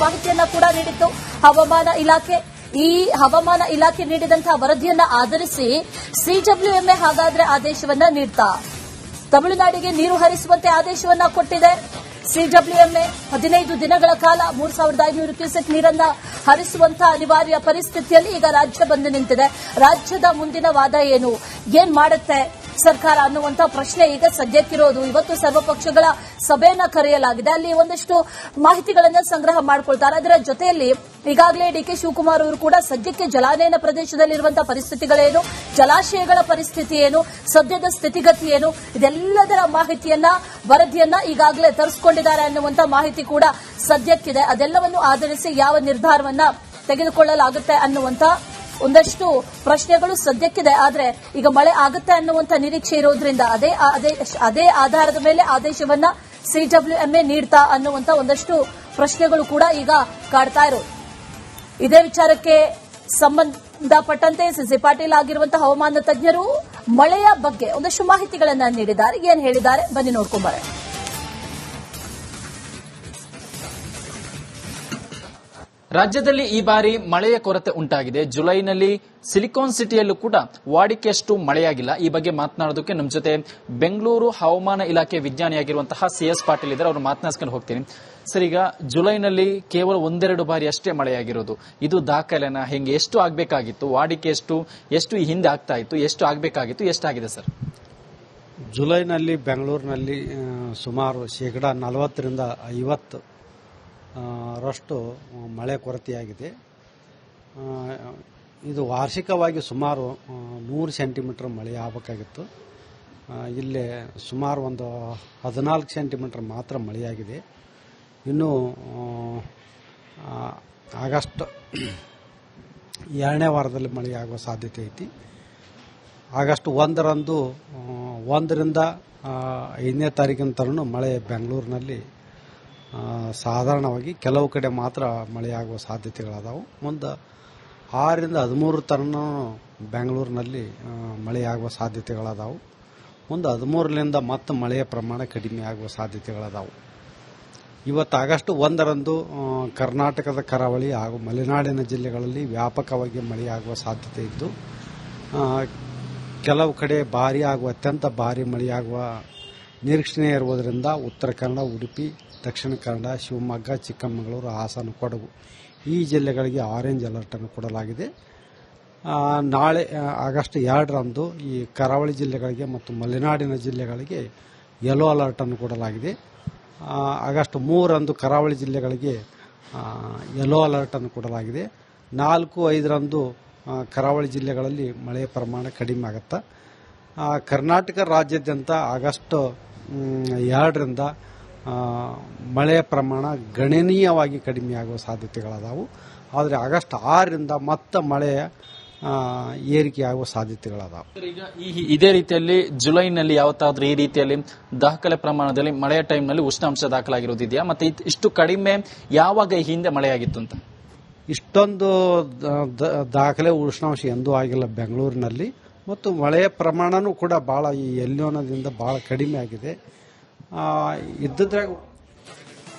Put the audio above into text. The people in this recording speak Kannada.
ಮಾಹಿತಿಯನ್ನ ಕೂಡ ನೀಡಿತ್ತು ಹವಾಮಾನ ಇಲಾಖೆ. ಈ ಹವಾಮಾನ ಇಲಾಖೆ ನೀಡಿದಂತಹ ವರದಿಯನ್ನ ಆಧರಿಸಿ ಸಿಡಬ್ಲ್ಯೂಎಂಎ ಹಾಗಾದ್ರೆ ಆದೇಶವನ್ನ ನೀಡ್ತಾ ತಮಿಳುನಾಡಿಗೆ ನೀರು ಹರಿಸುವಂತೆ ಆದೇಶವನ್ನ ಕೊಟ್ಟಿದೆ. ಸಿಡಬ್ಲ್ಯೂಎಂಎ 15 ದಿನಗಳ ಕಾಲ 3500 ಕ್ಯೂಸೆಕ್ ನೀರನ್ನ ಹರಿಸುವಂತಹ ಅನಿವಾರ್ಯ ಪರಿಸ್ಥಿತಿಯಲ್ಲಿ ಈಗ ರಾಜ್ಯ ಬಂದು ನಿಂತಿದೆ. ರಾಜ್ಯದ ಮುಂದಿನ ವಾದ ಏನ್ ಮಾಡುತ್ತೆ ಸರ್ಕಾರ ಅನ್ನುವಂತ ಪ್ರಶ್ನೆ ಈಗ ಸದ್ಯಕ್ಕಿರೋದು. ಇವತ್ತು ಸರ್ವಪಕ್ಷಗಳ ಸಭೆಯನ್ನ ಕರೆಯಲಾಗಿದೆ. ಅಲ್ಲಿ ಒಂದಷ್ಟು ಮಾಹಿತಿಗಳನ್ನ ಸಂಗ್ರಹ ಮಾಡಿಕೊಳ್ತಾರೆ. ಅದರ ಜೊತೆಯಲ್ಲಿ ಈಗಾಗಲೇ ಡಿಕೆ ಶಿವಕುಮಾರ್ ಅವರು ಕೂಡ ಸದ್ಯಕ್ಕೆ ಜಲಾನಯನ ಪ್ರದೇಶದಲ್ಲಿರುವಂತಹ ಪರಿಸ್ಥಿತಿಗಳೇನು, ಜಲಾಶಯಗಳ ಪರಿಸ್ಥಿತಿ ಏನು, ಸದ್ಯದ ಸ್ಥಿತಿಗತಿ ಏನು, ಇದೆಲ್ಲದರ ಮಾಹಿತಿಯನ್ನ ವರದಿಯನ್ನ ಈಗಾಗಲೇ ತರಿಸಿಕೊಂಡಿದ್ದಾರೆ ಅನ್ನುವಂತ ಮಾಹಿತಿ ಕೂಡ ಸದ್ಯಕ್ಕಿದೆ. ಅದೆಲ್ಲವನ್ನು ಆಧರಿಸಿ ಯಾವ ನಿರ್ಧಾರವನ್ನ ತೆಗೆದುಕೊಳ್ಳಲಾಗುತ್ತೆ ಅನ್ನುವಂತ ಒಂದಷ್ಟು ಪ್ರಶ್ನೆಗಳು ಸದ್ಯಕ್ಕಿದೆ. ಆದ್ರೆ ಈಗ ಮಳೆ ಆಗುತ್ತೆ ಅನ್ನುವಂತ ನಿರೀಕ್ಷೆ ಇರೋದ್ರಿಂದ ಅದೇ ಆಧಾರದ ಮೇಲೆ ಆದೇಶವನ್ನ ಸಿಡಬ್ಲ್ಯೂಎಂಎ ನೀಡ್ತಾ ಅನ್ನುವಂತ ಒಂದಷ್ಟು ಪ್ರಶ್ನೆಗಳು ಕೂಡ ಈಗ ಕಾಡ್ತಾ ಇರೋದು. ಇದೇ ವಿಚಾರಕ್ಕೆ ಸಂಬಂಧಪಟ್ಟಂತೆ ಸಿಸಿ ಪಾಟೀಲ್ ಆಗಿರುವಂತಹ ಹವಾಮಾನ ತಜ್ಞರು ಮಳೆಯ ಬಗ್ಗೆ ಒಂದಷ್ಟು ಮಾಹಿತಿಗಳನ್ನ ನೀಡಿದ್ದಾರೆ. ಏನ್ ಹೇಳಿದ್ದಾರೆ ಬನ್ನಿ ನೋಡ್ಕೊಂಬರೋಣ. ರಾಜ್ಯದಲ್ಲಿ ಈ ಬಾರಿ ಮಳೆಯ ಕೊರತೆ ಉಂಟಾಗಿದೆ. ಜುಲೈನಲ್ಲಿ ಸಿಲಿಕಾನ್ ಸಿಟಿಯಲ್ಲೂ ಕೂಡ ವಾಡಿಕೆಯಷ್ಟು ಮಳೆಯಾಗಿಲ್ಲ. ಈ ಬಗ್ಗೆ ಮಾತನಾಡೋದಕ್ಕೆ ನಮ್ಮ ಜೊತೆ ಬೆಂಗಳೂರು ಹವಾಮಾನ ಇಲಾಖೆ ವಿಜ್ಞಾನಿಯಾಗಿರುವಂತಹ ಸಿಎಸ್ ಪಾಟೀಲ್ ಇದ್ದಾರೆ. ಅವರು ಮಾತನಾಡಿಸ್ಕೊಂಡು ಹೋಗ್ತೀನಿ. ಸರ್, ಈಗ ಜುಲೈನಲ್ಲಿ ಕೇವಲ 1-2 ಬಾರಿ ಅಷ್ಟೇ ಮಳೆಯಾಗಿರೋದು. ಇದು ದಾಖಲೆನ ಹೆಂಗೆ? ಎಷ್ಟು ಆಗಬೇಕಾಗಿತ್ತು? ವಾಡಿಕೆ ಎಷ್ಟು ಈ ಹಿಂದೆ ಆಗ್ತಾ ಇತ್ತು? ಎಷ್ಟು ಆಗಬೇಕಾಗಿತ್ತು? ಎಷ್ಟಾಗಿದೆ ಸರ್? ಜುಲೈನಲ್ಲಿ ಬೆಂಗಳೂರಿನಲ್ಲಿ ಸುಮಾರು 40% 50% ರಷ್ಟು ಮಳೆ ಕೊರತೆಯಾಗಿದೆ. ಇದು ವಾರ್ಷಿಕವಾಗಿ ಸುಮಾರು 100 ಸೆಂಟಿಮೀಟರ್ ಮಳೆ ಆಗಬೇಕಾಗಿತ್ತು. ಇಲ್ಲಿ ಸುಮಾರು ಒಂದು 14 ಸೆಂಟಿಮೀಟರ್ ಮಾತ್ರ ಮಳೆಯಾಗಿದೆ. ಇನ್ನು ಆಗಸ್ಟ್ 2ನೇ ವಾರದಲ್ಲಿ ಮಳೆಯಾಗುವ ಸಾಧ್ಯತೆ ಐತಿ. ಆಗಸ್ಟ್ 1ರಂದು 1ರಿಂದ 5ನೇ ತಾರೀಕಿನ ತನಕ ಮಳೆ ಬೆಂಗಳೂರಿನಲ್ಲಿ ಸಾಧಾರಣವಾಗಿ ಕೆಲವು ಕಡೆ ಮಾತ್ರ ಮಳೆಯಾಗುವ ಸಾಧ್ಯತೆಗಳದಾವು. ಮುಂದೆ 6ರಿಂದ 13 ತನಕ ಬೆಂಗಳೂರಿನಲ್ಲಿ ಮಳೆಯಾಗುವ ಸಾಧ್ಯತೆಗಳದಾವು. ಮುಂದೆ 13ರಿಂದ ಮತ್ತೆ ಮಳೆಯ ಪ್ರಮಾಣ ಕಡಿಮೆ ಆಗುವ ಸಾಧ್ಯತೆಗಳದಾವು. ಇವತ್ತು ಆಗಸ್ಟ್ 1ರಂದು ಕರ್ನಾಟಕದ ಕರಾವಳಿ ಹಾಗೂ ಮಲೆನಾಡಿನ ಜಿಲ್ಲೆಗಳಲ್ಲಿ ವ್ಯಾಪಕವಾಗಿ ಮಳೆಯಾಗುವ ಸಾಧ್ಯತೆ ಇದ್ದು, ಕೆಲವು ಕಡೆ ಭಾರೀ ಹಾಗೂ ಅತ್ಯಂತ ಭಾರೀ ಮಳೆಯಾಗುವ ನಿರೀಕ್ಷಣೆ ಇರುವುದರಿಂದ ಉತ್ತರ ಕನ್ನಡ, ಉಡುಪಿ, ದಕ್ಷಿಣ ಕನ್ನಡ, ಶಿವಮೊಗ್ಗ, ಚಿಕ್ಕಮಗಳೂರು, ಹಾಸನ, ಕೊಡಗು ಈ ಜಿಲ್ಲೆಗಳಿಗೆ ಆರೆಂಜ್ ಅಲರ್ಟ್ ಅನ್ನು ಕೊಡಲಾಗಿದೆ. ನಾಳೆ ಆಗಸ್ಟ್ 2ರಂದು ಈ ಕರಾವಳಿ ಜಿಲ್ಲೆಗಳಿಗೆ ಮತ್ತು ಮಲೆನಾಡಿನ ಜಿಲ್ಲೆಗಳಿಗೆ ಯೆಲ್ಲೋ ಅಲರ್ಟ್ ಅನ್ನು ಕೊಡಲಾಗಿದೆ. ಆಗಸ್ಟ್ 3ರಂದು ಕರಾವಳಿ ಜಿಲ್ಲೆಗಳಿಗೆ ಯೆಲ್ಲೋ ಅಲರ್ಟ್ ಅನ್ನು ಕೊಡಲಾಗಿದೆ. 4, 5ರಂದು ಕರಾವಳಿ ಜಿಲ್ಲೆಗಳಲ್ಲಿ ಮಳೆಯ ಪ್ರಮಾಣ ಕಡಿಮೆ ಆಗುತ್ತೆ. ಕರ್ನಾಟಕ ರಾಜ್ಯಾದ್ಯಂತ ಆಗಸ್ಟ್ 2ರಿಂದ ಮಳೆಯ ಪ್ರಮಾಣ ಗಣನೀಯವಾಗಿ ಕಡಿಮೆಯಾಗುವ ಸಾಧ್ಯತೆಗಳದಾವು. ಆದರೆ ಆಗಸ್ಟ್ 6ರಿಂದ ಮತ್ತೆ ಮಳೆಯ ಏರಿಕೆಯಾಗುವ ಸಾಧ್ಯತೆಗಳದಾವು. ಈಗ ಇದೇ ರೀತಿಯಲ್ಲಿ ಜುಲೈನಲ್ಲಿ ಯಾವತ್ತಾದ್ರೂ ಈ ರೀತಿಯಲ್ಲಿ ದಾಖಲೆ ಪ್ರಮಾಣದಲ್ಲಿ ಮಳೆಯ ಟೈಮ್ನಲ್ಲಿ ಉಷ್ಣಾಂಶ ದಾಖಲಾಗಿರೋದಿದೆಯಾ? ಮತ್ತೆ ಇಷ್ಟು ಕಡಿಮೆ ಯಾವಾಗ ಈ ಹಿಂದೆ ಮಳೆಯಾಗಿತ್ತು ಅಂತ? ಇಷ್ಟೊಂದು ದಾಖಲೆ ಉಷ್ಣಾಂಶ ಎಂದೂ ಆಗಿಲ್ಲ ಬೆಂಗಳೂರಿನಲ್ಲಿ. ಮತ್ತು ಮಳೆಯ ಪ್ರಮಾಣನೂ ಕೂಡ ಬಹಳ ಈ ಎಲ್ನಿನೋದಿಂದ ಬಹಳ ಕಡಿಮೆ ಆಗಿದೆ. ಇದ್ದದ್ರಾಗ